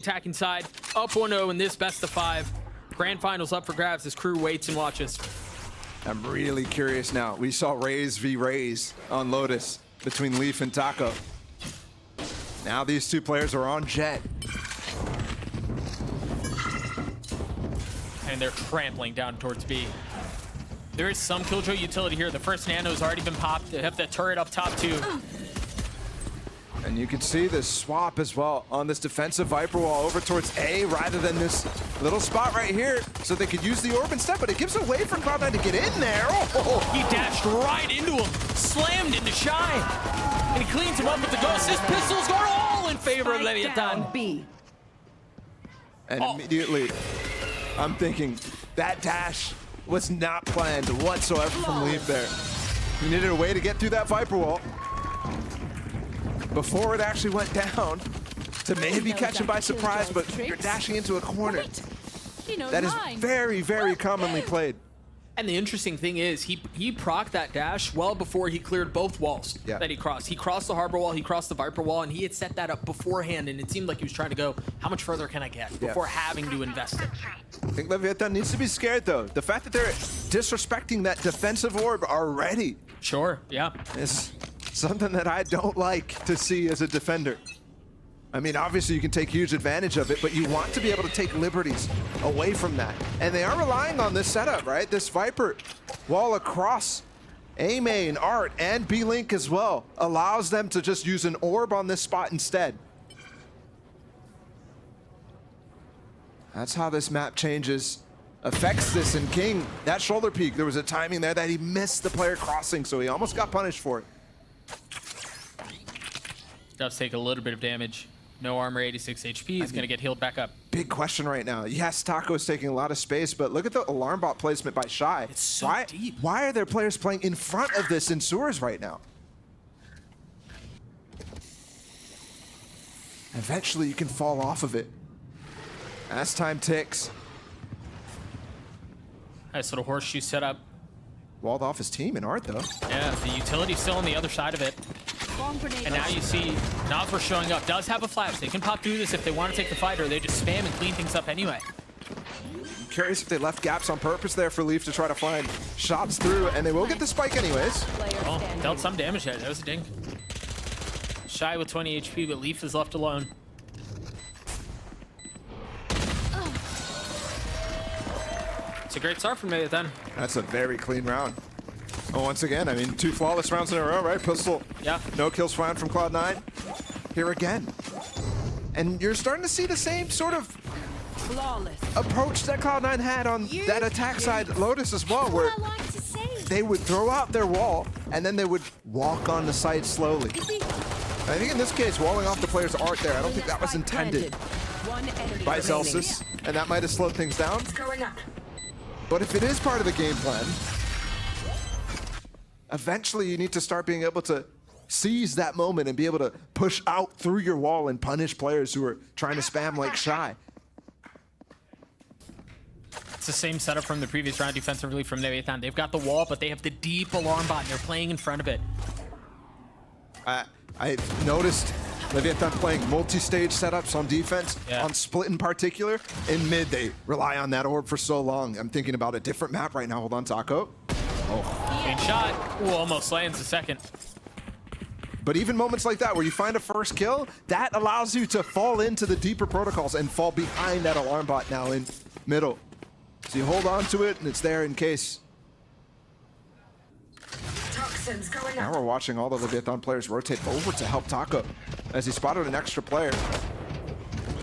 attacking side, up 1-0 in this best of 5. Grand finals up for grabs as crew waits and watches. I'm really curious now. We saw Raze v Raze on Lotus between Leaf and Taco. Now these two players are on Jet. And they're trampling down towards B. There is some Killjoy utility here. The first nano's already been popped. They have the turret up top too. And you can see this swap as well on this defensive Viper wall over towards A rather than this little spot right here, so they could use the orb instead, but it gives a way for Cloud9 to get in there. Oh. He dashed right into him, slammed into Shy, and he cleans him up with the ghost. His pistols go all in favor of Leviathan. B. And immediately, I'm thinking that dash was not planned whatsoever from Leaf there. He needed a way to get through that Viper wall before it actually went down to maybe catch him by surprise, but you're dashing into a corner. That is very, very commonly played. And the interesting thing is, he procced that dash well before he cleared both walls that he crossed. He crossed the Harbor wall, he crossed the Viper wall, and he had set that up beforehand, and it seemed like he was trying to go, how much further can I get before having to invest it? I think Leviathan needs to be scared, though. The fact that they're disrespecting that defensive orb already. Sure, yeah. Is something that I don't like to see as a defender. I mean, obviously you can take huge advantage of it, but you want to be able to take liberties away from that. And they are relying on this setup, right? This Viper wall across A main, Art, and B Link as well allows them to just use an orb on this spot instead. That's how this map changes. Affects this, and King, that shoulder peek, there was a timing there that he missed the player crossing, so he almost got punished for it. Does take a little bit of damage. No armor, 86 HP. He's going to get healed back up. Big question right now. Yes, Taco is taking a lot of space, but look at the alarm bot placement by Shy. It's so deep. Why are there players playing in front of this in sewers right now? Eventually, you can fall off of it. As time ticks. Nice little horseshoe setup. Walled off his team in Art, though. Yeah, the utility's still on the other side of it. And now you see Navra showing up. Does have a flash. They can pop through this if they want to take the fight, or they just spam and clean things up anyway. I'm curious if they left gaps on purpose there for Leaf to try to find shots through, and they will get the spike anyways. Oh, dealt some damage there. That was a ding. Shy with 20 HP, but Leaf is left alone. It's a great start from Leviathan. That's a very clean round. Oh, once again, I mean, 2 flawless rounds in a row, right? Pistol, no kills found from Cloud9. Here again. And you're starting to see the same sort of approach that Cloud9 had on that attack side Lotus as well, where they would throw out their wall, and then they would walk on the site slowly. I think in this case, walling off the player's Art there, I don't think that was intended by Celsius, and that might have slowed things down. But if it is part of the game plan, eventually you need to start being able to seize that moment and be able to push out through your wall and punish players who are trying to spam like Shy. It's the same setup from the previous round defensively from Leviathan. They've got the wall, but they have the deep alarm bot, and they're playing in front of it. I've noticed Leviathan playing multi-stage setups on defense, on split in particular. In mid, they rely on that orb for so long. I'm thinking about a different map right now. Hold on, Taco. Oh, good shot. Ooh, almost lands the second. But even moments like that where you find a first kill, that allows you to fall into the deeper protocols and fall behind that alarm bot now in middle. So you hold on to it, and it's there in case. Now we're watching all the Leviathan players rotate over to help Taco as he spotted an extra player.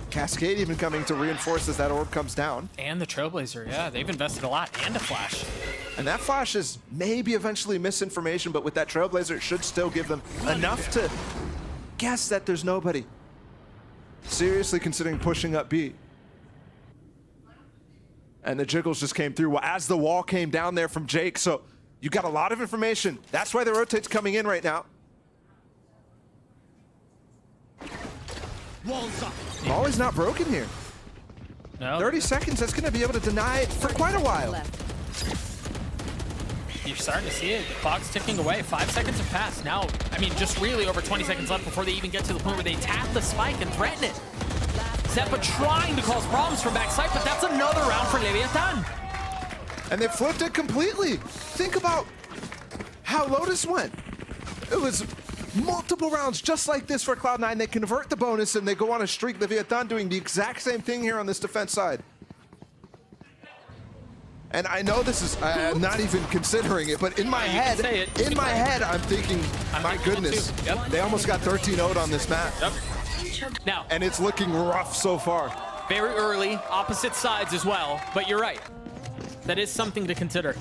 Cascade even coming to reinforce as that orb comes down. And the Trailblazer, yeah, they've invested a lot, and a flash. And that flash is maybe eventually misinformation, but with that Trailblazer, it should still give them enough to guess that there's nobody. Seriously considering pushing up B. And the jiggles just came through as the wall came down there from Jake, so you got a lot of information. That's why the rotate's coming in right now. Molly's not broken here. No. 30 seconds, that's gonna be able to deny it for quite a while. You're starting to see it. The clock's ticking away. 5 seconds have passed. Now, I mean, just really over 20 seconds left before they even get to the point where they tap the spike and threaten it. Zeppa trying to cause problems from backside, but that's another round for Leviathan. And they flipped it completely. Think about how Lotus went. It was multiple rounds just like this for Cloud9. They convert the bonus and they go on a streak. Leviathan doing the exact same thing here on this defense side. And I know this is, I'm not even considering it, but in my head, I'm thinking, my goodness, they almost got 13-0'd on this map. Now, and it's looking rough so far. Very early, opposite sides as well, but you're right. That is something to consider.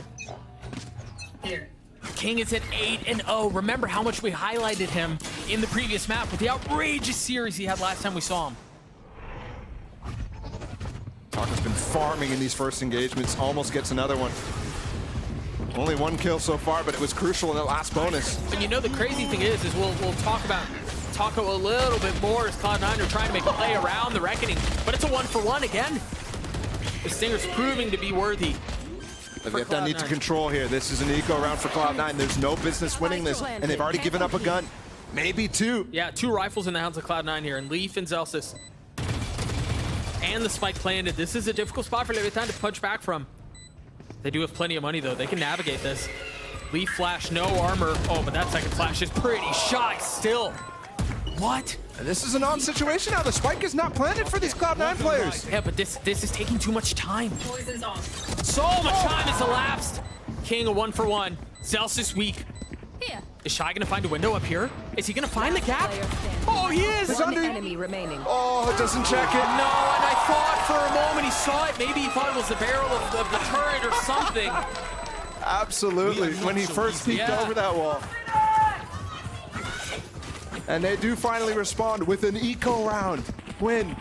King is at 8-0. Remember how much we highlighted him in the previous map with the outrageous series he had last time we saw him. Taco's been farming in these first engagements, almost gets another one. Only one kill so far, but it was crucial in the last bonus. And you know the crazy thing is we'll talk about Taco a little bit more as Cloud9 are trying to make a play around the Reckoning, but it's a 1-for-1 again. The Stinger's proving to be worthy. Leviathan need to control here. This is an eco round for Cloud9. There's no business winning this, and they've already given up a gun. Maybe two. Yeah, 2 rifles in the hands of Cloud9 here, and Leaf and Zelsis. And the spike planted. This is a difficult spot for Leviathan to punch back from. They do have plenty of money, though. They can navigate this. Leaf flash, no armor. Oh, but that second flash is pretty shy still. What? And this is an on situation now. The spike is not planted for these Cloud9 players. Yeah, but this is taking too much time. So much time has elapsed. King a 1-for-1. Zelsis weak. Is Shy gonna find a window up here? Is he gonna find the gap? Oh, he is! One enemy remaining. Oh, it doesn't check it. No, and I thought for a moment he saw it. Maybe he thought it was the barrel of the turret or something. Absolutely, when he first peeked over that wall. And they do finally respond with an eco round win.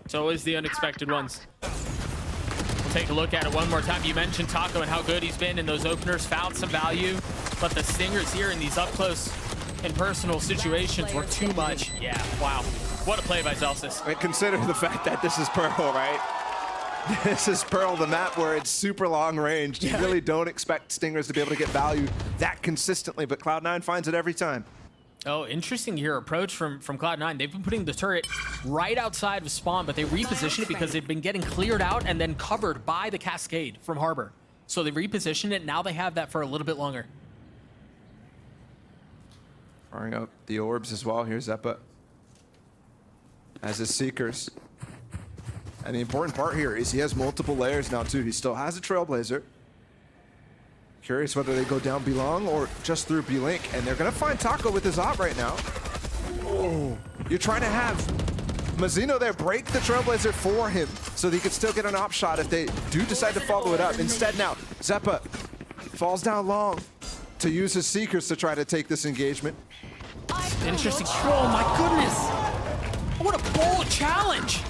So is the unexpected ones. We'll take a look at it one more time. You mentioned Taco and how good he's been in those openers, found some value, but the Stingers here in these up close and personal situations were too much. Yeah, wow. What a play by Zelsis. And consider the fact that this is Pearl, right? This is Pearl, the map where it's super long range. You really don't expect Stingers to be able to get value that consistently, but Cloud9 finds it every time. Oh, interesting here approach from Cloud9. They've been putting the turret right outside of spawn, but they reposition it because they've been getting cleared out and then covered by the Cascade from Harbor. So they repositioned it. Now they have that for a little bit longer. Firing up the orbs as well. Here's Zeppa as his Seekers. And the important part here is he has multiple layers now too. He still has a Trailblazer. Curious whether they go down B-Long or just through B-Link. And they're gonna find Taco with his op right now. Oh, you're trying to have Mazzino there break the Trailblazer for him so that he could still get an op shot if they do decide to follow it up. Instead now, Zeppa falls down long to use his Seekers to try to take this engagement. Interesting. Oh my goodness. What a bold challenge.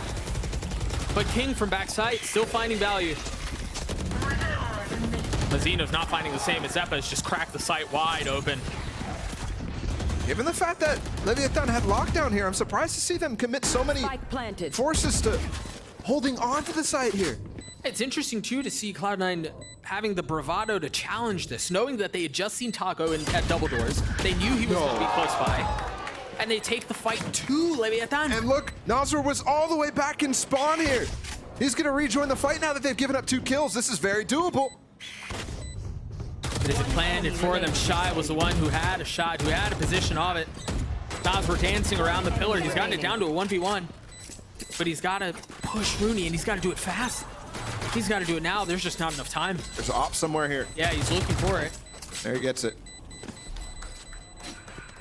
But King from backside still finding value. Mazzino's not finding the same as Zeppa has just cracked the site wide open. Given the fact that Leviathan had lockdown here, I'm surprised to see them commit so many forces to holding on to the site here. It's interesting too to see Cloud9 having the bravado to challenge this, knowing that they had just seen Taco at double doors. They knew he was going to be close by. And they take the fight to Leviathan. And look, Nasr was all the way back in spawn here. He's gonna rejoin the fight now that they've given up 2 kills. This is very doable. But is it planned for them? Shy was the one who had a shot, who had a position of it. Nasr dancing around the pillar. He's gotten it down to a 1v1. But he's gotta push Rooney and he's gotta do it fast. He's gotta do it now. There's just not enough time. There's an op somewhere here. Yeah, he's looking for it. There he gets it.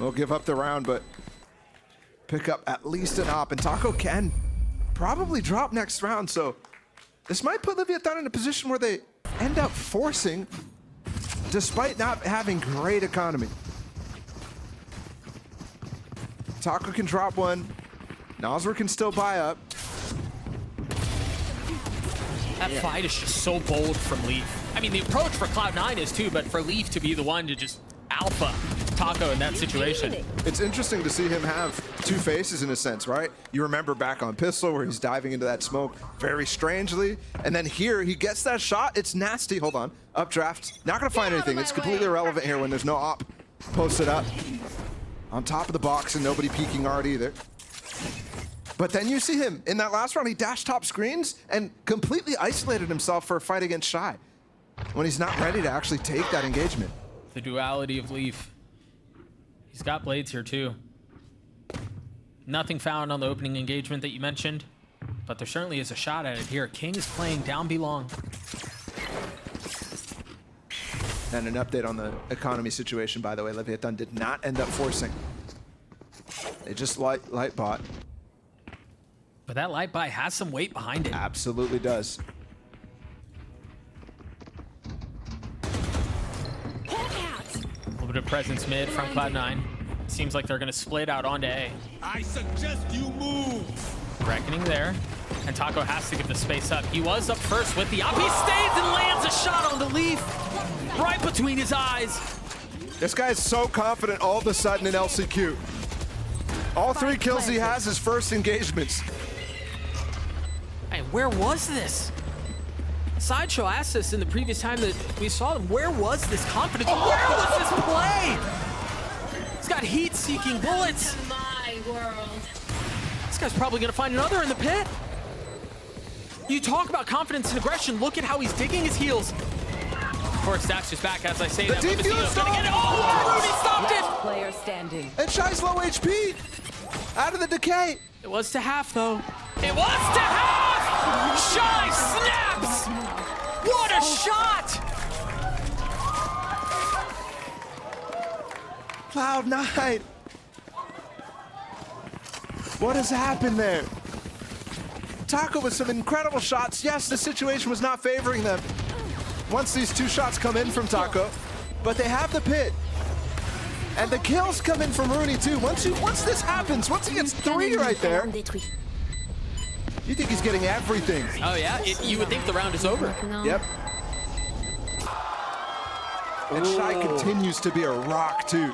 We'll give up the round, but pick up at least an op, and Taco can probably drop next round, so this might put Leviathan in a position where they end up forcing, despite not having great economy. Taco can drop one. Nasr can still buy up. That fight is just so bold from Leaf. I mean, the approach for Cloud9 is too, but for Leaf to be the one to just alpha Taco in that situation. It's interesting to see him have 2 faces in a sense, right? You remember back on Pistol where he's diving into that smoke very strangely, and then here he gets that shot. It's nasty. Hold on. Updraft. Not gonna find anything. It's completely irrelevant here when there's no op posted up on top of the box and nobody peeking art either. But then you see him in that last round, he dashed top screens and completely isolated himself for a fight against Shy when he's not ready to actually take that engagement. The duality of Leaf. He's got blades here too. Nothing found on the opening engagement that you mentioned, but there certainly is a shot at it here. King is playing down B long. And an update on the economy situation, by the way. Leviathan did not end up forcing. They just light bot. But that light buy has some weight behind it. Absolutely does. A little bit of presence mid from Cloud9. Seems like they're going to split out onto A. I suggest you move. Reckoning there. And Taco has to give the space up. He was up first with the up. He stays and lands a shot on the Leaf. Right between his eyes. This guy's so confident all of a sudden in LCQ. All 3 kills he has his first engagements. Hey, where was this? Sideshow asked us in the previous time that we saw him, where was this confidence? Where was this play? He's got heat-seeking bullets. My world. This guy's probably gonna find another in the pit. You talk about confidence and aggression, look at how he's digging his heels. Of course, Dash is back as I say that. Defuse Gonna get it. Oh, Rudy stopped it! Player standing. And Shy's low HP. Out of the decay. It was to half, though. It was to half! Shy snaps! What a shot! Cloud9. What has happened there? Taco with some incredible shots. Yes, the situation was not favoring them once these 2 shots come in from Taco, but they have the pit. And the kills come in from Rooney too. Once this happens, once he gets 3 right there, you think he's getting everything. Oh yeah, you would think the round is over. Yep. And Shy continues to be a rock too.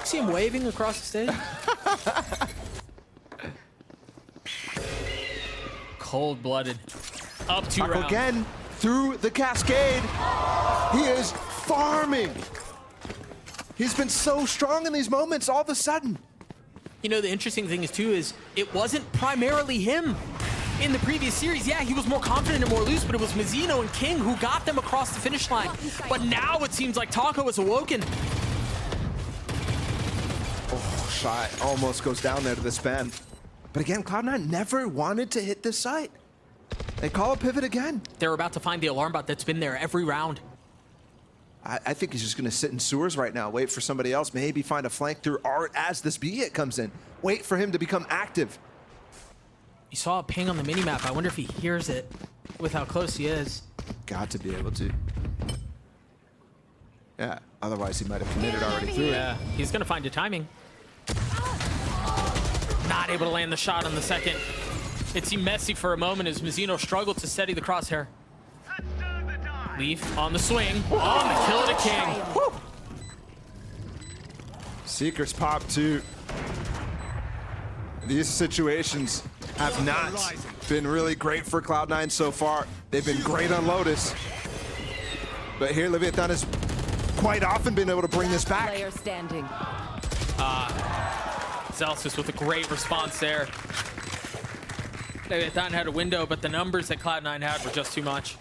See him waving across the stage? Cold-blooded. Up 2 Taco rounds. again through the cascade. He is farming. He's been so strong in these moments all of a sudden. You know, the interesting thing is too is it wasn't primarily him in the previous series. Yeah, he was more confident and more loose, but it was Mizzino and King who got them across the finish line. But now it seems like Taco has awoken. Oh, Shy almost goes down there to the span. But again, Cloud9 never wanted to hit this site. They call a pivot again. They're about to find the alarm bot that's been there every round. I think he's just going to sit in sewers right now, wait for somebody else, maybe find a flank through Art as this B hit comes in. Wait for him to become active. You saw a ping on the minimap. I wonder if he hears it with how close he is. Got to be able to. Yeah, otherwise he might have committed already through it. Yeah, he's going to find a timing. Not able to land the shot on the second. It seemed messy for a moment as Mizzino struggled to steady the crosshair. Leaf on the swing, on the kill to King. Woo. Seekers pop too. These situations have not been really great for Cloud9 so far. They've been great on Lotus. But here Leviathan has quite often been able to bring this back. Player standing. Celsius with a great response there. Leviathan had a window, but the numbers that Cloud9 had were just too much.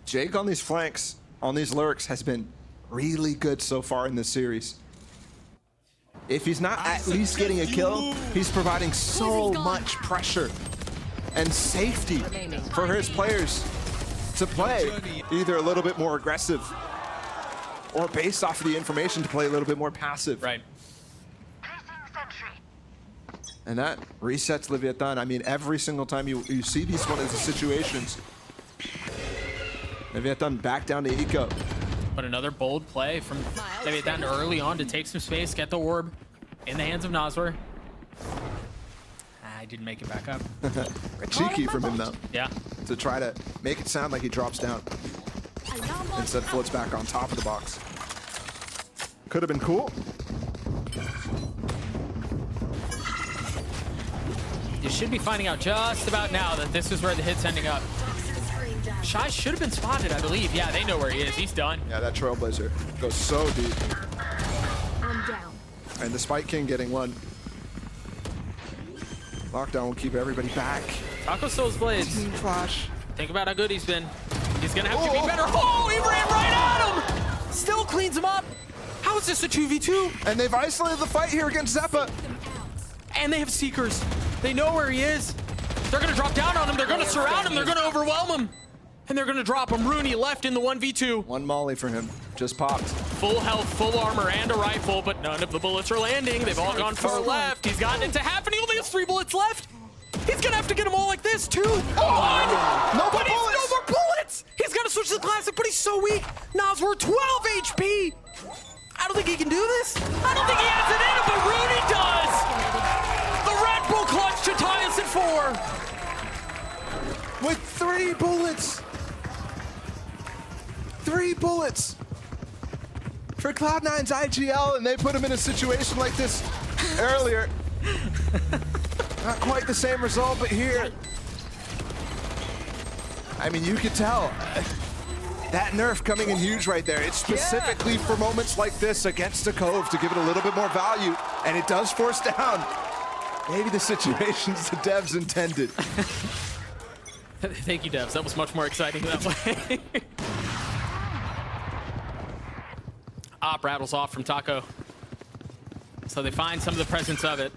Jake on these flanks, on these lurks, has been really good so far in this series. If he's not at least getting a kill, he's providing so much pressure and safety for his players to play either a little bit more aggressive or based off of the information to play a little bit more passive. Right. And that resets Leviathan. I mean, every single time you see these one of the situations, Leviathan back down to eco. But another bold play from Leviathan early on to take some space, get the orb in the hands of Noswer. I didn't make it back up. Cheeky from him though. Yeah. To try to make it sound like he drops down. Instead floats back on top of the box. Could have been cool. You should be finding out just about now that this is where the hit's ending up. Shy should have been spotted, I believe. Yeah, they know where he is. He's done. Yeah, that Trailblazer goes so deep. I'm down. And the Spike King getting one. Lockdown will keep everybody back. Taco still has blades. Team Flash. Think about how good he's been. He's gonna have to be better. Oh, he ran right at him! Still cleans him up. How is this a 2v2? And they've isolated the fight here against Zeppa. And they have Seekers. They know where he is. They're gonna drop down on him. They're gonna surround him. They're gonna overwhelm him. And they're gonna drop him. Rooney left in the 1v2. One molly for him. Just popped. Full health, full armor, and a rifle, but none of the bullets are landing. They've all gone far left. He's gotten into half, and he only has 3 bullets left. He's gonna have to get them all like this, too. Oh, no more bullets. No more bullets. He's gotta switch to the classic, but he's so weak. Nas, we're 12 HP. I don't think he can do this. I don't think he has it in him, but Rooney does. The Red Bull clutch to tie us at 4. With 3 bullets. 3 bullets for Cloud9's IGL, and they put him in a situation like this earlier. Not quite the same result, but here, I mean, you could tell that nerf coming in huge right there. It's specifically for moments like this against a Cove to give it a little bit more value, and it does force down maybe the situations the devs intended. Thank you, devs. That was much more exciting that way. Op rattles off from Taco. So they find some of the presence of it.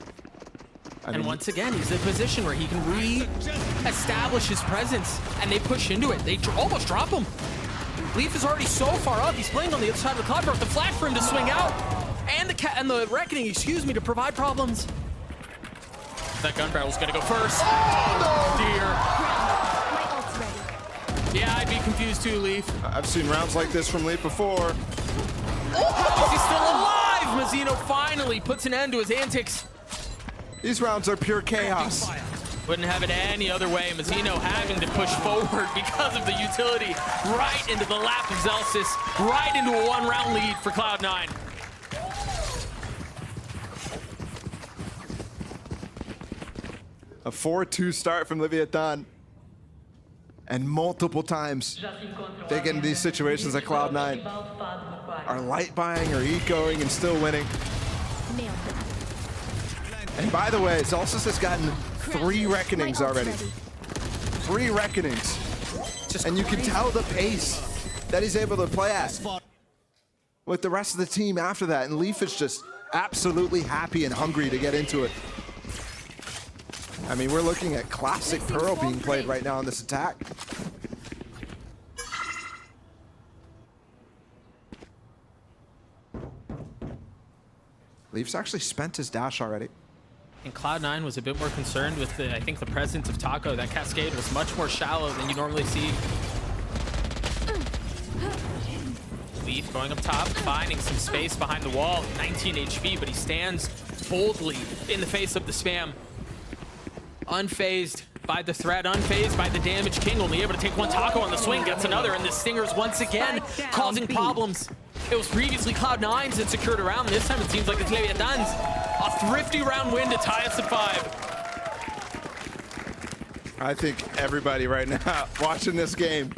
And once again, he's in a position where he can re-establish his presence, and they push into it. They almost drop him. Leaf is already so far up. He's playing on the other side of the cloud with the flash for him to swing out, and the reckoning, excuse me, to provide problems. That gun barrel's gonna go first. Oh, dear. Yeah, I'd be confused too, Leaf. I've seen rounds like this from Leaf before. Oh, he's still alive! Mazzino finally puts an end to his antics. These rounds are pure chaos. Wouldn't have it any other way. Mazzino having to push forward because of the utility right into the lap of Zelsis, right into a 1-round lead for Cloud9. A 4-2 start from Leviathan. And multiple times they get into these situations like Cloud9 are light buying or ecoing and still winning. And by the way, Zelsis has gotten 3 reckonings already. 3 reckonings. And you can tell the pace that he's able to play at with the rest of the team after that. And Leaf is just absolutely happy and hungry to get into it. I mean, we're looking at classic Pearl being played right now on this attack. Leaf's actually spent his dash already. And Cloud9 was a bit more concerned with, I think, the presence of Taco. That cascade was much more shallow than you normally see. Leaf going up top, finding some space behind the wall. 19 HP, but he stands boldly in the face of the spam. Unfazed by the threat, unfazed by the damage. King only able to take 1 Taco on the swing, gets another, and the Stingers once again causing problems. It was previously Cloud9's that secured a round. This time it seems like it's Leviatan's. A thrifty round win to tie us at 5. I think everybody right now watching this game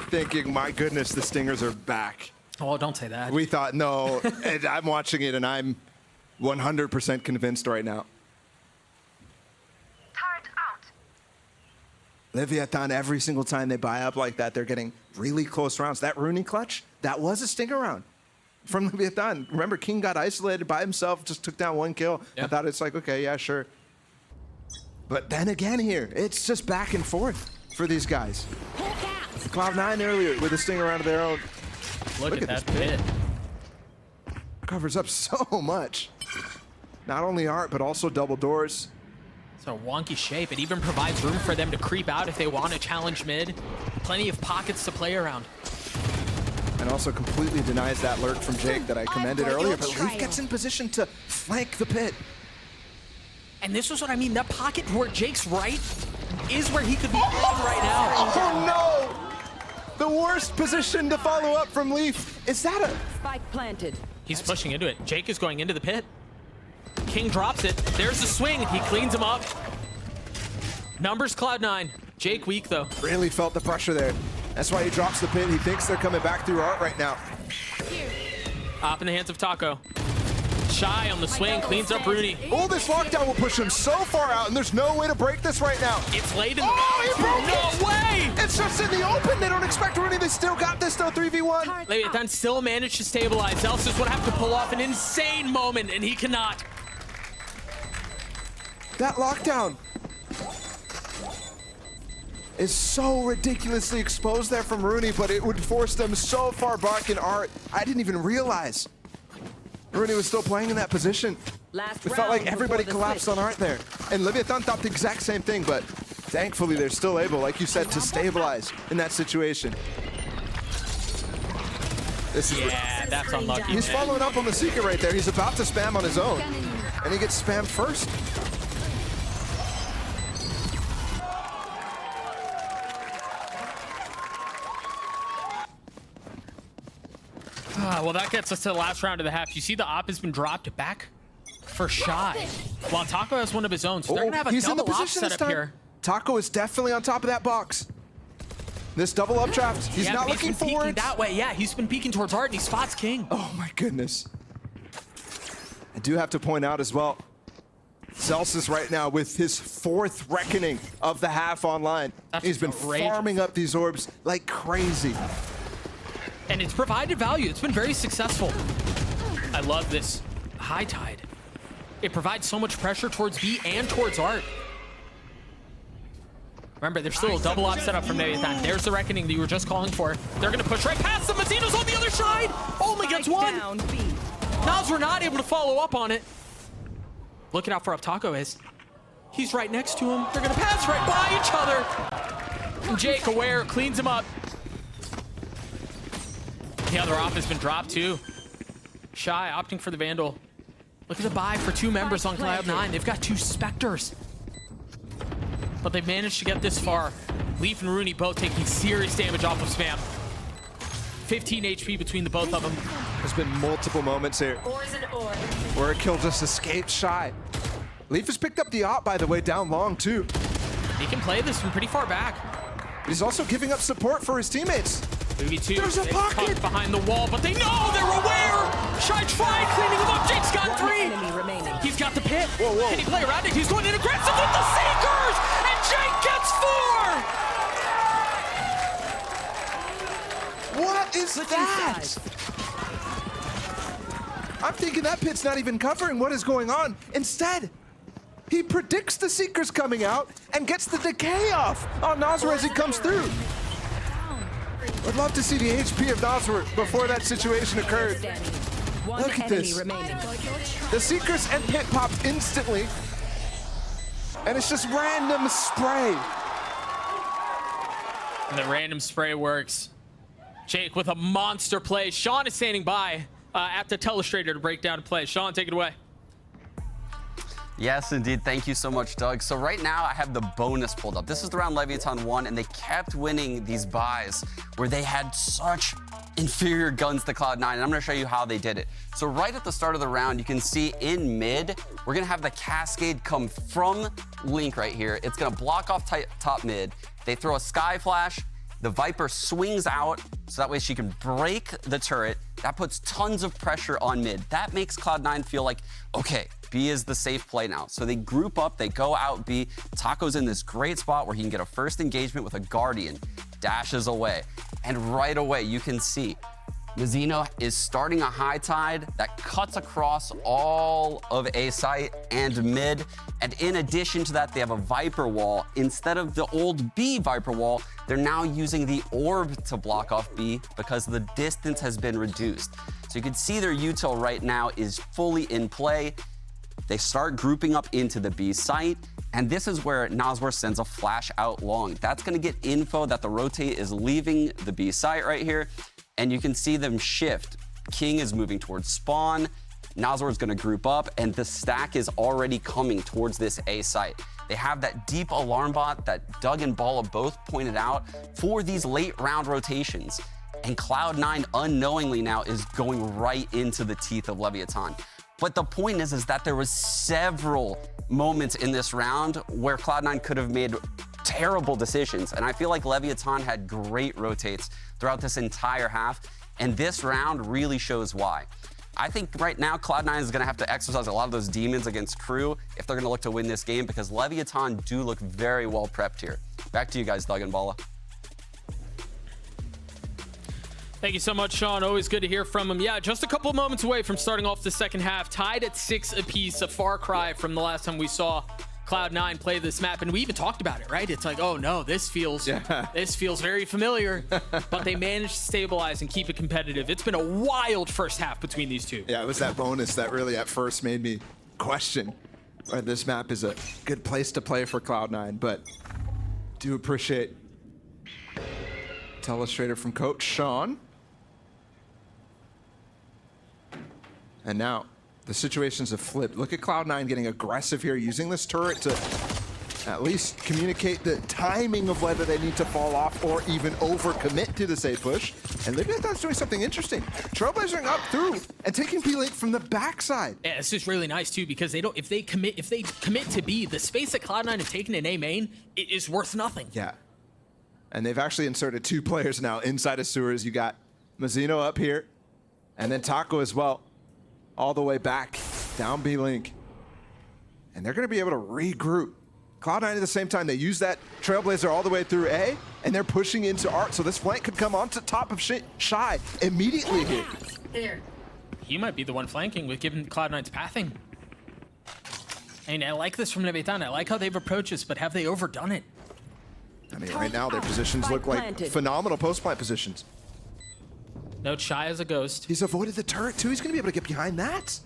thinking, my goodness, the Stingers are back. Oh, don't say that. We thought, no, and I'm watching it and I'm 100% convinced right now. Leviathan, every single time they buy up like that, they're getting really close rounds. That Rooney clutch, that was a Stinger round from Leviathan. Remember, King got isolated by himself, just took down 1 kill. Yeah. I thought it's like, okay, yeah, sure. But then again here, it's just back and forth for these guys. Cloud9 earlier with a Stinger round of their own. Look at that pit. Covers up so much. Not only art, but also double doors. It's a wonky shape. It even provides room for them to creep out if they want to challenge mid. Plenty of pockets to play around. And also completely denies that lurk from Jake that I commended earlier, but Leaf gets in position to flank the pit. And this is what I mean, that pocket where Jake's right is where he could be right now. Oh no! The worst position to follow up from Leaf. Is that a... Spike planted. He's pushing into it. Jake is going into the pit. King drops it. There's the swing. He cleans him up. Numbers Cloud9. Jake weak though. Really felt the pressure there. That's why he drops the pin. He thinks they're coming back through art right now. Op in the hands of Taco. Shy on the swing, cleans up Rooney. Oh, this lockdown will push him so far out, and there's no way to break this right now. It's late in the he broke it! No way! It's just in the open. They don't expect Rooney. They still got this, though, 3v1. Leviathan still managed to stabilize. Zelsis would have to pull off an insane moment, and he cannot. That lockdown is so ridiculously exposed there from Rooney, but it would force them so far back in art. I didn't even realize Rooney was still playing in that position. It felt like everybody collapsed on art there. And Leviathan thought the exact same thing, but thankfully they're still able, like you said, to stabilize in that situation. This is that's unlucky. He's following up on the secret right there. He's about to spam on his own, and he gets spammed first. Well, that gets us to the last round of the half. You see the op has been dropped back for Shy, while Taco has one of his own. So they're going to have a double op setup here. Taco is definitely on top of that box. This double updraft, he's not looking forward. That way, yeah, he's been peeking towards Art, and he spots King. Oh my goodness. I do have to point out as well, Zelsis right now with his 4th reckoning of the half online. He's been farming up these orbs like crazy. And it's provided value. It's been very successful. I love this high tide. It provides so much pressure towards B and towards Art. Remember, there's still a double op setup from Leviathan. There's the reckoning that you were just calling for. They're going to push right past them. Mazzino's on the other side. Only gets one. Nas were not able to follow up on it. Looking out for up Taco is. He's right next to him. They're going to pass right by each other. And Jake, aware, cleans him up. The other op has been dropped too. Shy opting for the Vandal. Look at the buy for 2 members on Cloud9. They've got 2 Spectres. But they've managed to get this far. Leaf and Rooney both taking serious damage off of spam. 15 HP between the both of them. There's been multiple moments here where a kill just escaped Shy. Leaf has picked up the op, by the way, down long too. He can play this from pretty far back. He's also giving up support for his teammates. There's a pocket behind the wall, but they know they're aware. Shy tried cleaning him up. Jake's got 3. He's got the pit. Whoa. Can he play around it? He's going in aggressive with the Seekers, and Jake gets 4. What is that? I'm thinking that pit's not even covering what is going on. Instead, he predicts the Seekers coming out and gets the decay off on Nasr as he comes through. I'd love to see the HP of Nasr before that situation occurred. Look at this. The Seekers and pit popped instantly, and it's just random spray. And the random spray works. Jake with a monster play. Sean is standing by at the telestrator to break down and play. Sean, take it away. Yes, indeed. Thank you so much, Doug. So right now I have the bonus pulled up. This is the round Leviathan won, and they kept winning these buys where they had such inferior guns to Cloud9, and I'm going to show you how they did it. So right at the start of the round, you can see in mid, we're going to have the Cascade come from Link right here. It's going to block off top mid. They throw a Sky Flash. The Viper swings out, so that way she can break the turret. That puts tons of pressure on mid. That makes Cloud9 feel like, okay, B is the safe play now. So they group up, they go out B. Taco's in this great spot where he can get a first engagement with a Guardian. Dashes away. And right away, you can see Mazzino is starting a high tide that cuts across all of A site and mid. And in addition to that, they have a Viper wall. Instead of the old B Viper wall, they're now using the orb to block off B because the distance has been reduced. So you can see their util right now is fully in play. They start grouping up into the B site. And this is where Naswar sends a flash out long. That's gonna get info that the rotate is leaving the B site right here. And you can see them shift. King is moving towards spawn. Naswar is gonna group up, and the stack is already coming towards this A site. They have that deep alarm bot that Doug and Balla both pointed out for these late round rotations. And Cloud9 unknowingly now is going right into the teeth of Leviathan. But the point is that there was several moments in this round where Cloud9 could have made terrible decisions. And I feel like Leviathan had great rotates throughout this entire half. And this round really shows why. I think right now Cloud9 is going to have to exercise a lot of those demons against Crew if they're going to look to win this game, because Leviathan do look very well prepped here. Back to you guys, Doug and Bala. Thank you so much, Sean. Always good to hear from him. Yeah, just a couple of moments away from starting off the second half. Tied at 6 apiece, a far cry from the last time we saw Cloud9 play this map. And we even talked about it, right? It's like, oh no, this feels very familiar. But they managed to stabilize and keep it competitive. It's been a wild first half between these two. Yeah, it was that bonus that really at first made me question whether this map is a good place to play for Cloud9. But do appreciate Telestrator from Coach Sean. And now the situations have flipped. Look at Cloud9 getting aggressive here, using this turret to at least communicate the timing of whether they need to fall off or even overcommit to this A push. And Leviathan's doing something interesting. Trailblazing up through and taking B-Link from the backside. Yeah, it's just really nice too, because they don't, if they commit to B, the space that Cloud9 have taken in A main, it is worth nothing. Yeah. And they've actually inserted 2 players now inside of sewers. You got Mazzino up here, and then Taco as well, all the way back down B-Link. And they're going to be able to regroup. Cloud9 at the same time, they use that Trailblazer all the way through A, and they're pushing into Art, so this flank could come onto top of Shy immediately here. There. He might be the one flanking with given Cloud9's pathing. And I like this from Leviathan. I like how they've approached this, but have they overdone it? I mean, right now their positions look like phenomenal post-plant positions. No, Shy as a ghost. He's avoided the turret too. He's going to be able to get behind that.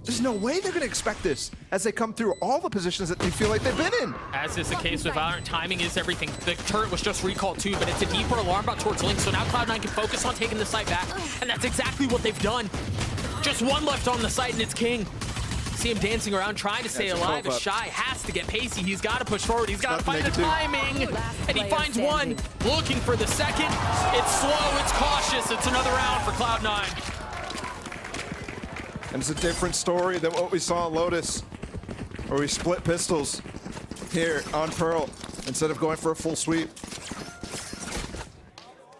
There's no way they're going to expect this as they come through all the positions that they feel like they've been in. As is the case with VALORANT, timing is everything. The turret was just recalled too, but it's a deeper alarm bot towards Link, so now Cloud9 can focus on taking the site back, and that's exactly what they've done. Just one left on the site, and it's King. See him dancing around, trying to stay alive. As Shy has to get pacey. He's got to push forward. He's got to find the timing. And he finds one, looking for the second. It's slow, it's cautious. It's another round for Cloud9. And it's a different story than what we saw on Lotus, where we split pistols here on Pearl instead of going for a full sweep.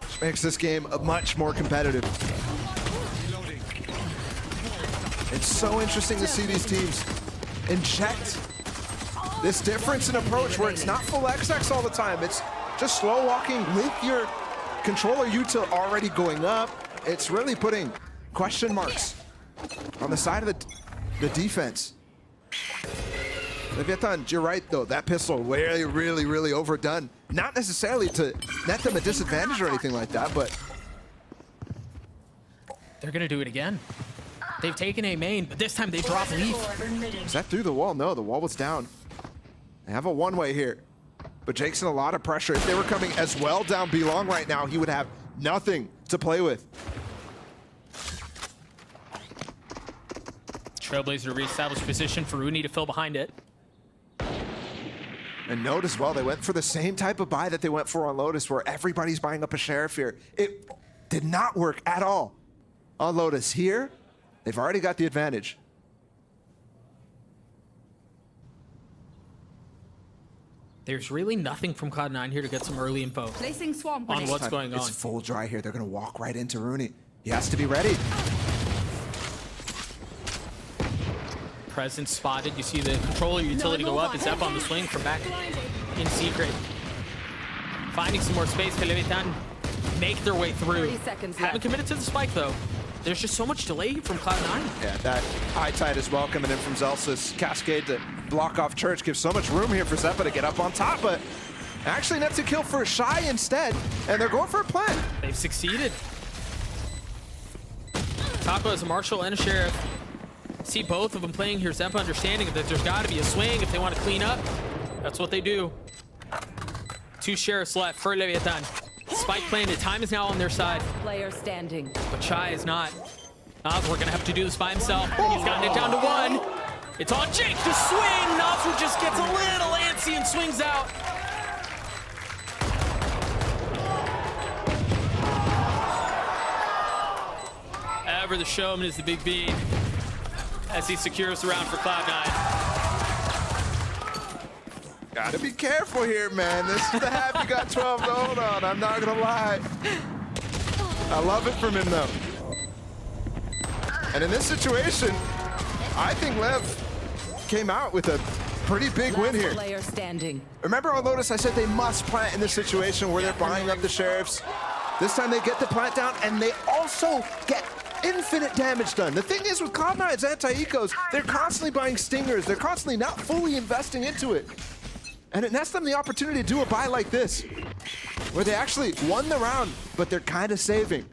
Which makes this game a much more competitive. It's so interesting to see these teams inject this difference in approach where it's not full XX all the time. It's just slow walking with your controller util already going up. It's really putting question marks on the side of the defense. Leviathan, you're right though, that pistol really overdone. Not necessarily to net them a disadvantage or anything like that, but they're gonna do it again. They've taken A main, but this time they drop Leaf. Is that through the wall? No, the wall was down. They have a one-way here, but Jake's in a lot of pressure. If they were coming as well down B long right now, he would have nothing to play with. Trailblazer to reestablish position for Rooney to fill behind it. And note as well, they went for the same type of buy that they went for on Lotus, where everybody's buying up a Sheriff here. It did not work at all on Lotus. Here, they've already got the advantage. There's really nothing from Cloud9 here to get some early info on what's going on. It's full dry here. They're going to walk right into Rooney. He has to be ready. Presence spotted. You see the controller utility go up. It's up on the swing from back in secret. Finding some more space. Leviathan make their way through. Haven't committed to the spike though. There's just so much delay from Cloud9. Yeah, that high tide as well coming in from Zelsis. Cascade to block off Church gives so much room here for Zeppa to get up on top, but actually nets a kill for Shy instead, and they're going for a plant. They've succeeded. Taco as a Marshal and a Sheriff. See both of them playing here. Zeppa understanding that there's got to be a swing if they want to clean up. That's what they do. 2 Sheriffs left for Leviathan. Spike planted. Time is now on their side. Player standing. But Shy is not. Nosler gonna have to do this by himself. He's gotten it down to 1. It's on Jake to swing. Nosler just gets a little antsy and swings out. Ever the showman is the big bean as he secures the round for Cloud9. Gotta be careful here, man. This is the half you got 12 to hold on. I'm not gonna lie. I love it from him though. And in this situation, I think Lev came out with a pretty big win here. Player standing. Remember on Lotus, I said they must plant in this situation where they're buying up the sheriffs. This time they get the plant down, and they also get infinite damage done. The thing is with Cloud9's anti-ecos, they're constantly buying stingers. They're constantly not fully investing into it. And it nets them the opportunity to do a buy like this, where they actually won the round, but they're kind of saving.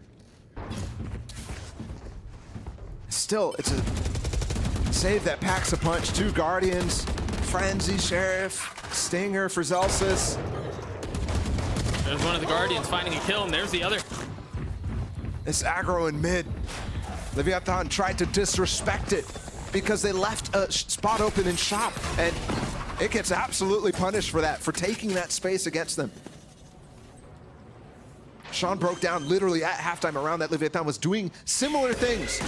Still, it's a save that packs a punch. 2 Guardians, Frenzy, Sheriff, Stinger for Zelsis. There's one of the Guardians finding a kill, and there's the other. This aggro in mid. Leviathan tried to disrespect it because they left a spot open in shop, and it gets absolutely punished for that, for taking that space against them. Sean broke down literally at halftime around that Leviathan was doing similar things.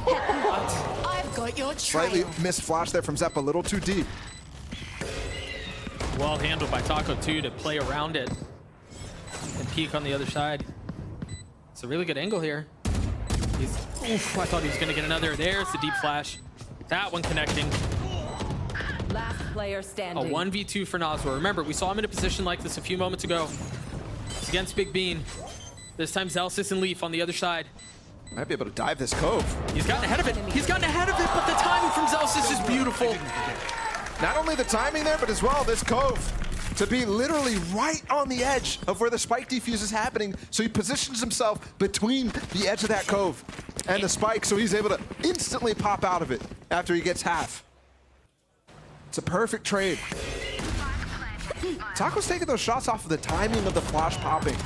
I've got your trail. Slightly missed flash there from Zepp, a little too deep. Well handled by Taco too to play around it and peek on the other side. It's a really good angle here. Oof, I thought he was gonna get another. There's the deep flash. That one connecting. Last player A standing. 1v2 for Nazwa. Remember, we saw him in a position like this a few moments ago. It's against Big Bean. This time Zelsis and Leaf on the other side. Might be able to dive this cove. He's gotten ahead of it. He's gotten ahead of it, but the timing from Zelsis is beautiful. Not only the timing there, but as well this cove to be literally right on the edge of where the spike defuse is happening. So he positions himself between the edge of that cove and the spike, so he's able to instantly pop out of it after he gets half. It's a perfect trade. Taco's taking those shots off of the timing of the flash popping.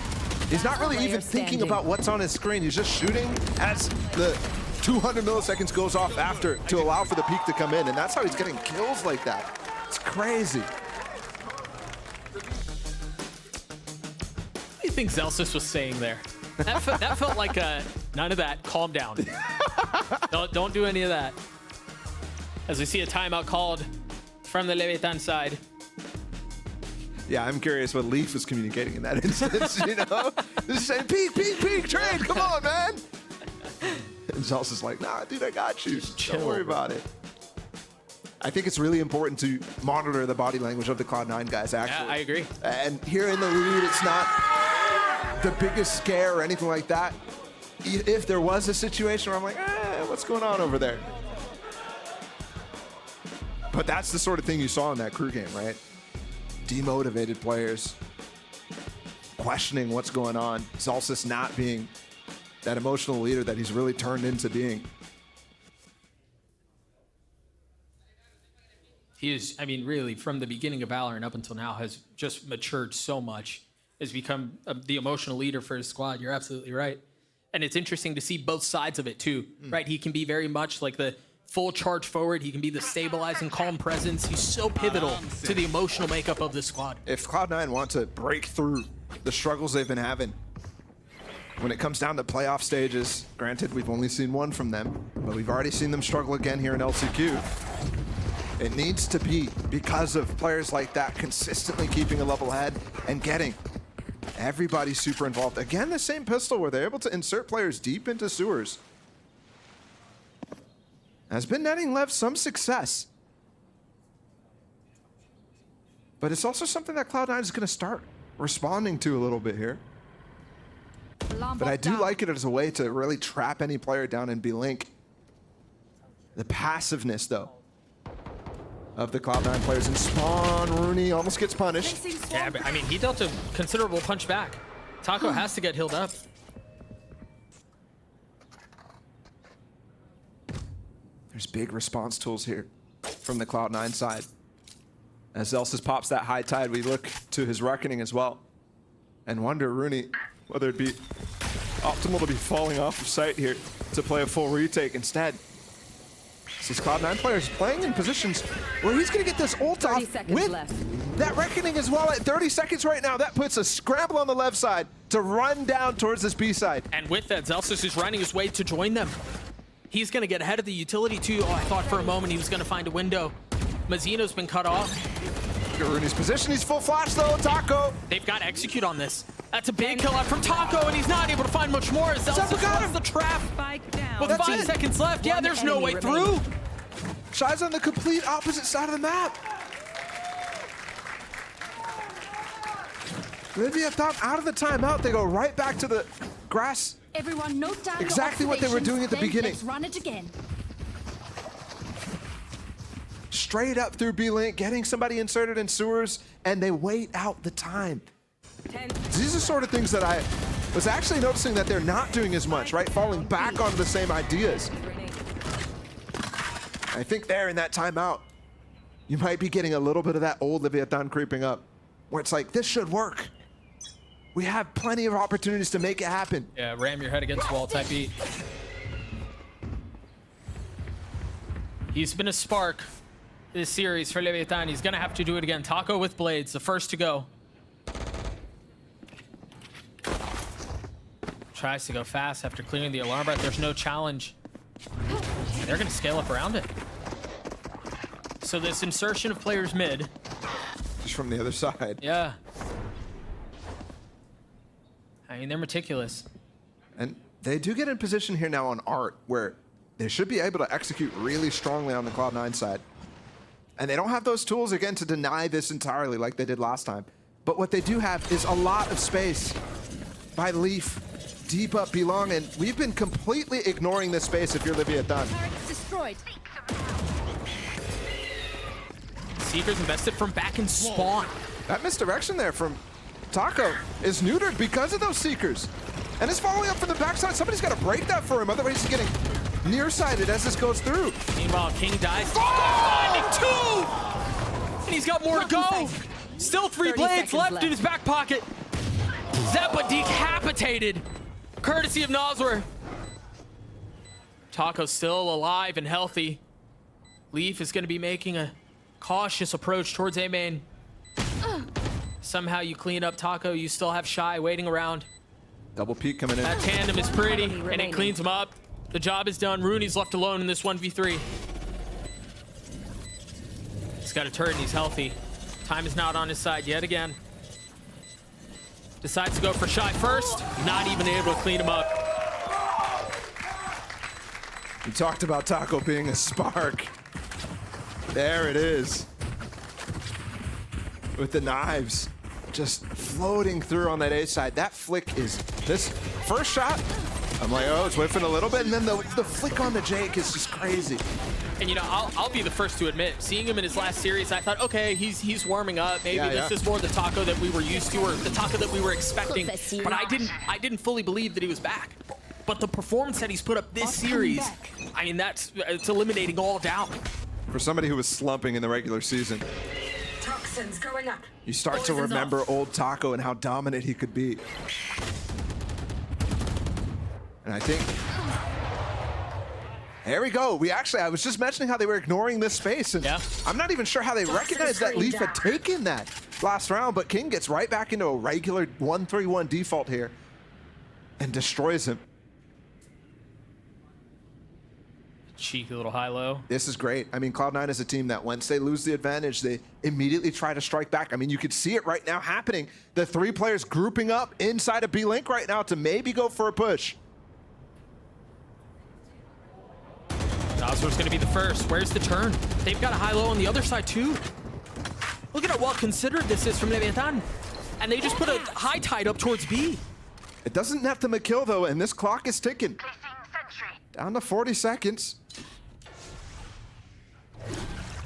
He's not really even thinking about what's on his screen. He's just shooting as the 200 milliseconds goes off after to allow for the peak to come in, and that's how he's getting kills like that. It's crazy. What do you think Zelsis was saying there? That felt like none of that. Calm down. Don't do any of that. As we see a timeout called from the Leviathan side. Yeah, I'm curious what Leaf was communicating in that instance, you know? Just saying, peek, peek, peek, trade, come on, man. And Zelsis like, nah, dude, I got you. Don't worry about it. I think it's really important to monitor the body language of the Cloud9 guys, actually. Yeah, I agree. And here in the lead, it's not the biggest scare or anything like that. If there was a situation where I'm like, what's going on over there? But that's the sort of thing you saw in that crew game, right? Demotivated players questioning what's going on. Zelsis not being that emotional leader that he's really turned into being. He is, I mean, really, from the beginning of VALORANT up until now, has just matured so much. Has become the emotional leader for his squad. You're absolutely right. And it's interesting to see both sides of it, too, right? He can be very much like the full charge forward. He can be the stabilizing, calm presence. He's so pivotal to the emotional makeup of this squad. If Cloud9 want to break through the struggles they've been having when it comes down to playoff stages, granted, we've only seen one from them, but we've already seen them struggle again here in LCQ. It needs to be because of players like that consistently keeping a level head and getting everybody super involved. Again, the same pistol where they're able to insert players deep into sewers has been netting Lev some success. But it's also something that Cloud9 is going to start responding to a little bit here. But I do like it as a way to really trap any player down and be-link. The passiveness, though, of the Cloud9 players. And Spawn, Rooney almost gets punished. Yeah, but I mean, he dealt a considerable punch back. Taco has to get healed up. There's big response tools here from the Cloud9 side. As Zelsis pops that high tide, we look to his reckoning as well and wonder, Rooney, whether it'd be optimal to be falling off of site here to play a full retake instead. These Cloud9 players playing in positions where he's going to get this ult off with that reckoning as well at 30 seconds right now. That puts a scramble on the left side to run down towards this B side. And with that, Zelsis is running his way to join them. He's going to get ahead of the utility too. Oh, I thought for a moment he was going to find a window. Mazzino's been cut off. Look at Rooney's position. He's full flash though. Taco. They've got to execute on this. That's a big kill out from Taco, and he's not able to find much more. Zelsis runs the trap. Spike down. With 5 seconds left, yeah, there's no way through. Shy's on the complete opposite side of the map. Leviathan out of the timeout. They go right back to the grass. Everyone note down Exactly what they were doing at the beginning. Let's run it again. Straight up through B-Link, getting somebody inserted in sewers, and they wait out the time. These are sort of things that I was actually noticing that they're not doing as much, right? Falling back onto the same ideas. I think there in that timeout, you might be getting a little bit of that old Leviathan creeping up, where it's like, this should work. We have plenty of opportunities to make it happen. Yeah, ram your head against wall type beat. He's been a spark this series for Leviathan. He's gonna have to do it again. Taco with blades, the first to go. Tries to go fast after clearing the alarm, but there's no challenge. They're gonna scale up around it. So this insertion of players mid. Just from the other side. Yeah. I mean, they're meticulous. And they do get in position here now on Art, where they should be able to execute really strongly on the Cloud9 side. And they don't have those tools, again, to deny this entirely like they did last time. But what they do have is a lot of space by Leaf, deep up Belong, and we've been completely ignoring this space if you're Leviathan. Destroyed. Seekers invested from back in spawn. That misdirection there from Taco is neutered because of those Seekers. And it's following up from the backside. Somebody's got to break that for him, otherwise he's getting nearsighted as this goes through. Meanwhile, King dies. Finding 2! And he's got more to go. Still 3 blades left in his back pocket. Zeppa decapitated, courtesy of Noswer. Taco's still alive and healthy. Leaf is going to be making a cautious approach towards A main. Somehow you clean up Taco, you still have Shy waiting around. Double peek coming in. That tandem is pretty, and it cleans him up. The job is done. Rooney's left alone in this 1v3. He's got a turret and he's healthy. Time is not on his side yet again. Decides to go for Shy first. Not even able to clean him up. We talked about Taco being a spark. There it is. With the knives just floating through on that A side. That flick is this first shot. I'm like, oh, it's whiffing a little bit, and then the flick on the Jake is just crazy. And you know, I'll be the first to admit, seeing him in his last series, I thought, okay, he's warming up. Maybe this is more the Taco that we were used to, or the Taco that we were expecting. But I didn't fully believe that he was back. But the performance that he's put up this series, I mean, it's eliminating all doubt. For somebody who was slumping in the regular season, toxins going up. You start to remember old Taco and how dominant he could be. And I think, there we go. I was just mentioning how they were ignoring this space, and I'm not even sure how they recognized that Leaf had taken that last round, but King gets right back into a regular 1-3-1 default here and destroys him. Cheeky little high-low. This is great. I mean, Cloud9 is a team that once they lose the advantage, they immediately try to strike back. I mean, you could see it right now happening. The 3 players grouping up inside of B-Link right now to maybe go for a push. Noswer's gonna be the first. Where's the turn? They've got a high-low on the other side too. Look at how well considered this is from Leviathan. And they just put a high tide up towards B. It doesn't net them a kill though, and this clock is ticking. Down to 40 seconds.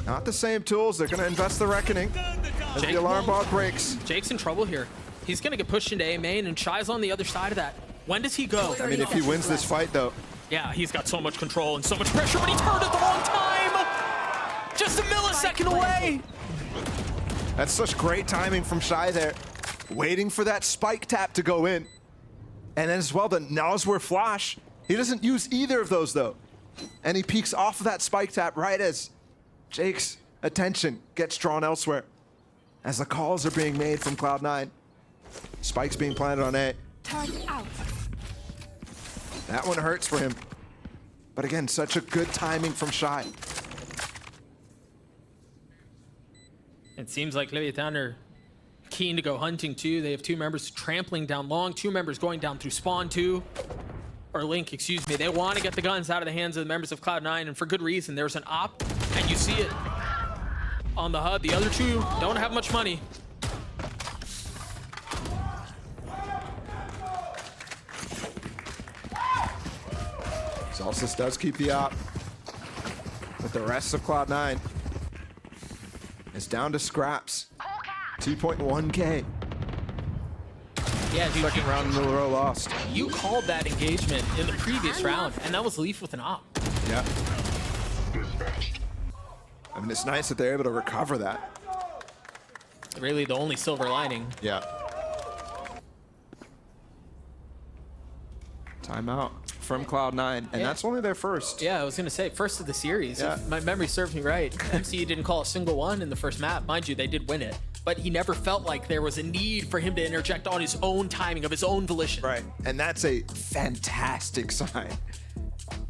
Not the same tools. They're going to invest the reckoning as the alarm ball breaks. Jake's in trouble here. He's going to get pushed into A main, and Shy's on the other side of that. When does he go? I mean, if he wins this fight, though. Yeah, he's got so much control and so much pressure, but he turned at the wrong time. Just a millisecond away. That's such great timing from Shy there. Waiting for that spike tap to go in. And then as well, the Noswer flash. He doesn't use either of those, though. And he peeks off of that spike tap right as Jake's attention gets drawn elsewhere. As the calls are being made from Cloud9. Spike's being planted on A. Out. That one hurts for him. But again, such a good timing from Shy. It seems like Leviathan are keen to go hunting too. They have 2 members trampling down long, 2 members going down through spawn too. or Link, excuse me, they want to get the guns out of the hands of the members of Cloud9, and for good reason. There's an op, and you see it on the HUD. The other two don't have much money. Celsius does keep the op, but the rest of Cloud9 is down to scraps. 2.1K. Yeah, dude, Second round in a row lost. you called that engagement in the previous round, and that was Leaf with an op. Yeah. I mean, it's nice that they're able to recover that. Really the only silver lining. Yeah. Timeout from Cloud9, and that's only their first. Yeah, I was gonna say first of the series. Yeah. If my memory serves me right, MC didn't call a single one in the first map. Mind you, they did win it, but he never felt like there was a need for him to interject on his own timing, of his own volition. Right, and that's a fantastic sign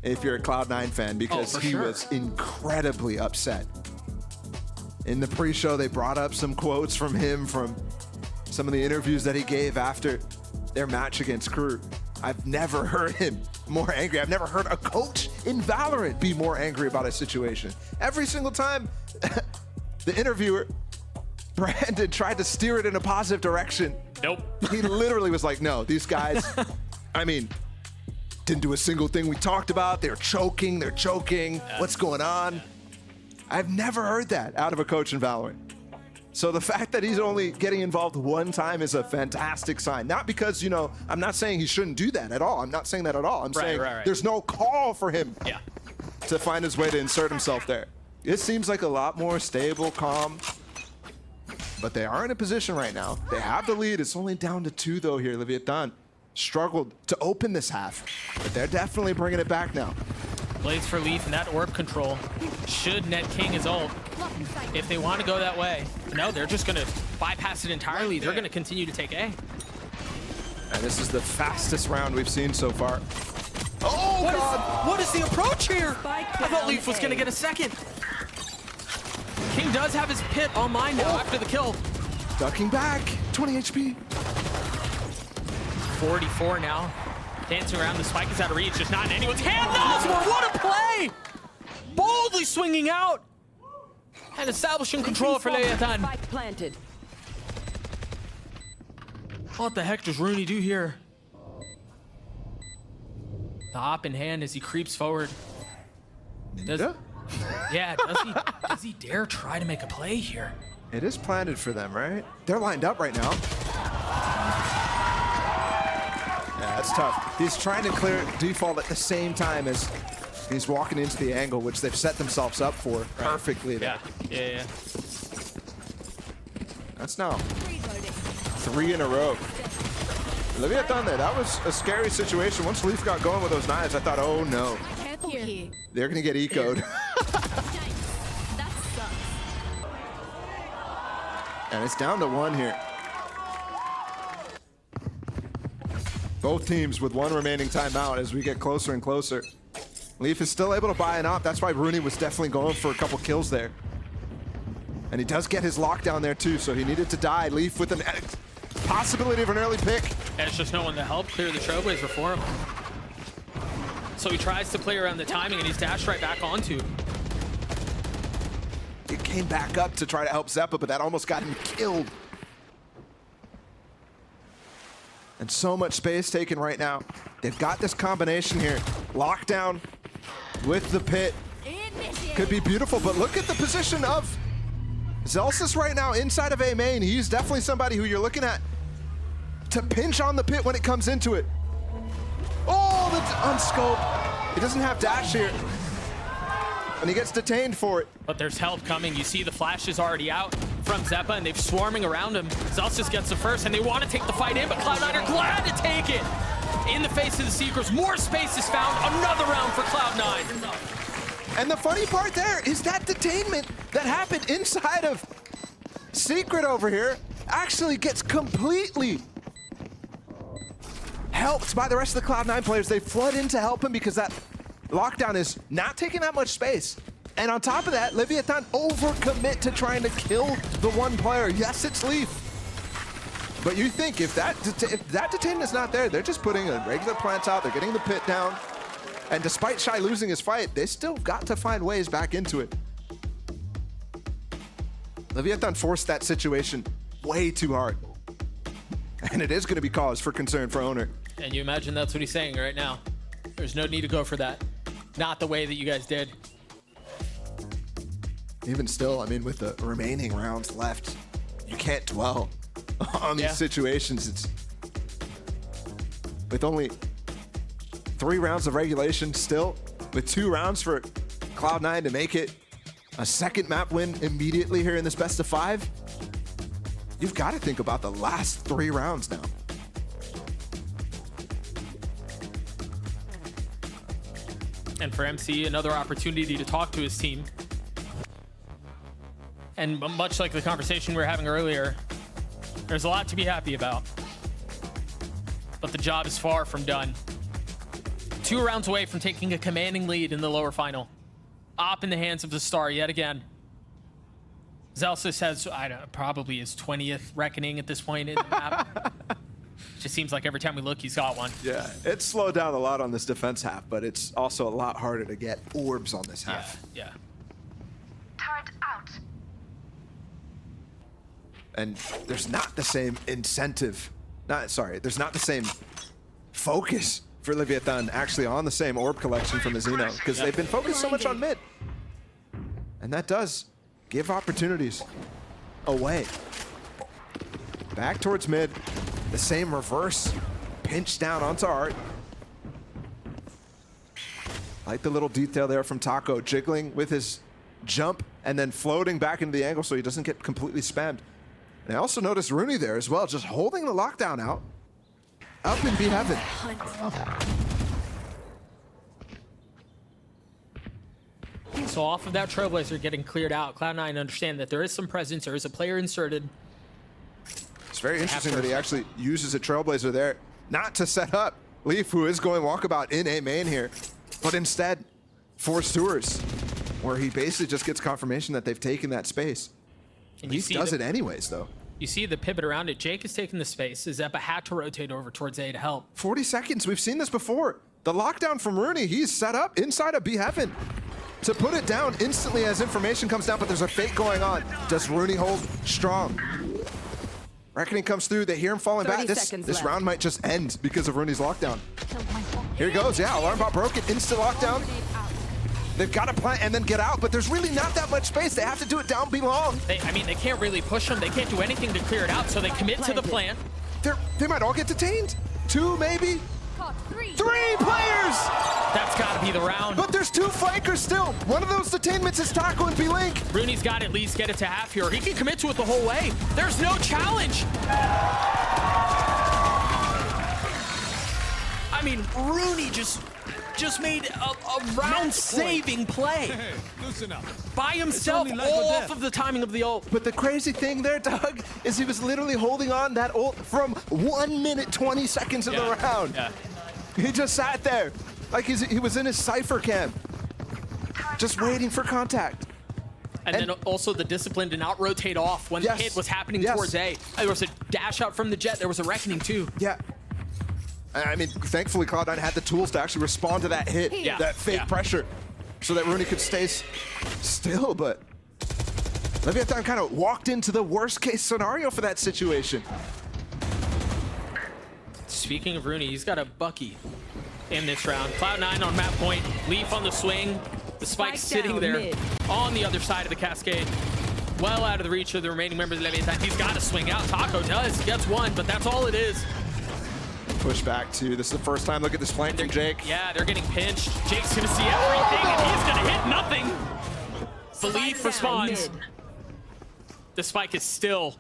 if you're a Cloud9 fan, because he was incredibly upset. In the pre-show, they brought up some quotes from him from some of the interviews that he gave after their match against Crew. I've never heard him more angry. I've never heard a coach in Valorant be more angry about a situation. Every single time the interviewer, Brandon, tried to steer it in a positive direction. Nope. He literally was like, no, these guys, I mean, didn't do a single thing we talked about. They're choking, they're choking. What's going on? I've never heard that out of a coach in Valorant. So the fact that he's only getting involved one time is a fantastic sign. Not because, you know, I'm not saying he shouldn't do that at all. I'm not saying that at all. I'm saying there's no call for him to find his way to insert himself there. It seems like a lot more stable, calm, but they are in a position right now. They have the lead. It's only down to 2 though here. Leviathan struggled to open this half, but they're definitely bringing it back now. Blades for Leaf and that orb control should net King his ult if they want to go that way. No, they're just going to bypass it entirely. They're going to continue to take A. And this is the fastest round we've seen so far. Oh, God! What is the approach here? I thought Leaf was going to get a second. King does have his pit online now after the kill. Ducking back, 20 HP. 44 now. Dancing around, the spike is out of reach, just not in anyone's hand. Nosmore, what a play! Boldly swinging out and establishing control for Leviathan. Planted. What the heck does Rooney do here? The op in hand as he creeps forward. Does he dare try to make a play here? It is planted for them, right? They're lined up right now. Yeah, that's tough. He's trying to clear default at the same time as he's walking into the angle, which they've set themselves up for perfectly there. Yeah. That's now 3 in a row. Leviathan there, that was a scary situation. Once Leaf got going with those knives, I thought, oh no. Careful here. They're gonna get eco'd. That sucks. And it's down to 1 here. Both teams with 1 remaining timeout as we get closer and closer. Leaf is still able to buy an op. That's why Rooney was definitely going for a couple kills there. And he does get his lockdown there too, so he needed to die. Leaf with an possibility of an early pick. There's just no one to help clear the trailblazer for him. So he tries to play around the timing and he's dashed right back onto. He came back up to try to help Zeppa, but that almost got him killed. And so much space taken right now. They've got this combination here. Lockdown with the pit. Could be beautiful, but look at the position of Celsius right now inside of A main. He's definitely somebody who you're looking at to pinch on the pit when it comes into it. Oh, that's unscoped. He doesn't have dash here. And he gets detained for it. But there's help coming. You see the flash is already out from Zeppa, and they've swarming around him. Celsius gets the first, and they want to take the fight in, but Cloud9 are glad to take it. In the face of the Seekers, more space is found. Another round for Cloud9. And the funny part there is that detainment that happened inside of Secret over here actually gets completely helped by the rest of the Cloud9 players. They flood in to help him because that lockdown is not taking that much space. And on top of that, Leviathan overcommit to trying to kill the one player. Yes, it's Leaf. But you think if that detainment is not there, they're just putting a regular plant out, they're getting the pit down. And despite Shy losing his fight, they still got to find ways back into it. Leviathan forced that situation way too hard. And it is going to be cause for concern for Owner. And you imagine that's what he's saying right now. There's no need to go for that. Not the way that you guys did. Even still, I mean, with the remaining rounds left, you can't dwell on these situations. It's with only 3 rounds of regulation still, with 2 rounds for Cloud9 to make it a second map win immediately here in this best of 5. You've got to think about the last 3 rounds now. And for MC, another opportunity to talk to his team. And much like the conversation we were having earlier, there's a lot to be happy about. But the job is far from done. 2 rounds away from taking a commanding lead in the lower final. Op in the hands of the Star yet again. Zelsis has, I don't know, probably his 20th reckoning at this point in the map. Just seems like every time we look, he's got one. Yeah, it's slowed down a lot on this defense half, but it's also a lot harder to get orbs on this half. Yeah. Turret out. And there's not the same incentive. There's not the same focus for Leviathan actually on the same orb collection from Azino, because they've been focused so much on mid. And that does give opportunities away. Back towards mid, the same reverse pinch down onto Art. Like the little detail there from Taco, jiggling with his jump and then floating back into the angle so he doesn't get completely spammed. And I also noticed Rooney there as well, just holding the lockdown out. Up in B Heaven. So off of that Trailblazer getting cleared out, Cloud9 understand that there is some presence, there is a player inserted. It's very interesting that he actually uses a Trailblazer there, not to set up Leaf, who is going walkabout in A main here, but instead for Stewards, where he basically just gets confirmation that they've taken that space. And Leaf does it anyways, though. You see the pivot around it. Jake is taking the space. Zeppa had to rotate over towards A to help. 40 seconds. We've seen this before. The lockdown from Rooney. He's set up inside of B Heaven to put it down instantly as information comes down, but there's a fake going on. Does Rooney hold strong? Reckoning comes through. They hear him falling back. This round might just end because of Rooney's lockdown. Here he goes. Yeah, alarm bot broke it. Instant lockdown. They've got to plant and then get out, but there's really not that much space. They have to do it down B long. I mean, they can't really push them. They can't do anything to clear it out, so they commit to the plant. They might all get detained. 2, maybe. 3 players! That's got to be the round. But there's 2 flankers still. One of those detainments is Taco and B-Link. Rooney's got to at least get it to half here. He can commit to it the whole way. There's no challenge. I mean, Rooney just made a round-saving play. Hey, listen up. By himself, all off of the timing of the ult. But the crazy thing there, Doug, is he was literally holding on that ult from 1 minute 20 seconds of the round. Yeah. He just sat there like he was in his Cypher camp, just waiting for contact. And then also the discipline to not rotate off when the hit was happening towards A. There was a dash out from the Jet. There was a reckoning too. Yeah. I mean, thankfully Cloud9 had the tools to actually respond to that hit, that fake pressure, so that Rooney could stay still, but Leviathan kind of walked into the worst case scenario for that situation. Speaking of Rooney, he's got a Bucky in this round. Cloud9 on map point, Leaf on the swing, the Spike sitting there on the other side of the cascade. Well out of the reach of the remaining members of Leviathan. He's got to swing out. Taco does, he gets one, but that's all it is. Push back too. This is the first time. Look at this flank from Jake. Yeah, they're getting pinched. Jake's gonna see everything, and he's gonna hit nothing. Belief responds. The Spike is still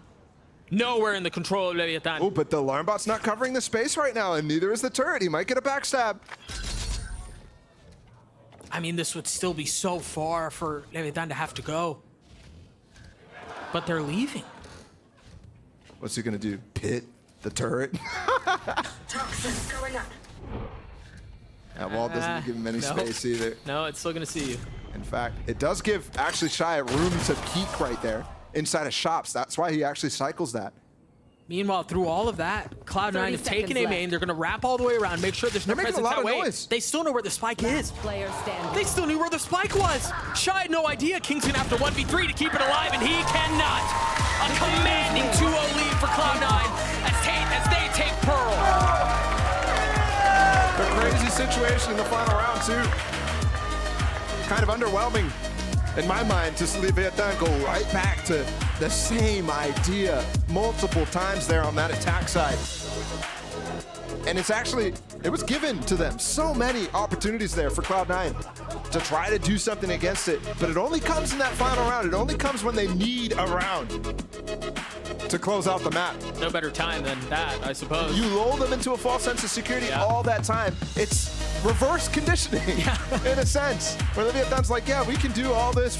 nowhere in the control of Leviathan. Oh, but the alarm bot's not covering the space right now, and neither is the turret. He might get a backstab. I mean, this would still be so far for Leviathan to have to go. But they're leaving. What's he gonna do? Pit the turret? Toxins going up. That wall doesn't give him any space either. No, it's still gonna see you. In fact, it does give actually Shy room to peek right there inside of shops. That's why he actually cycles that. Meanwhile, through all of that, Cloud9 have taken a main. They're going to wrap all the way around, make sure there's no They're making presence a lot that of way. noise. They still know where the spike is. Player standing. They still knew where the spike was. Shy had no idea. King's going to have to 1v3 to keep it alive, and he cannot. A commanding 2-0 lead for Cloud9 as they take Pearl. The crazy situation in the final round, too. Kind of underwhelming in my mind to see Leviathan go right back to the same idea multiple times there on that attack side. And it's actually, it was given to them. So many opportunities there for Cloud9 to try to do something against it, but it only comes in that final round. It only comes when they need a round to close out the map. No better time than that, I suppose. You lull them into a false sense of security all that time. It's reverse conditioning in a sense, where Leviathan's like, yeah, we can do all this for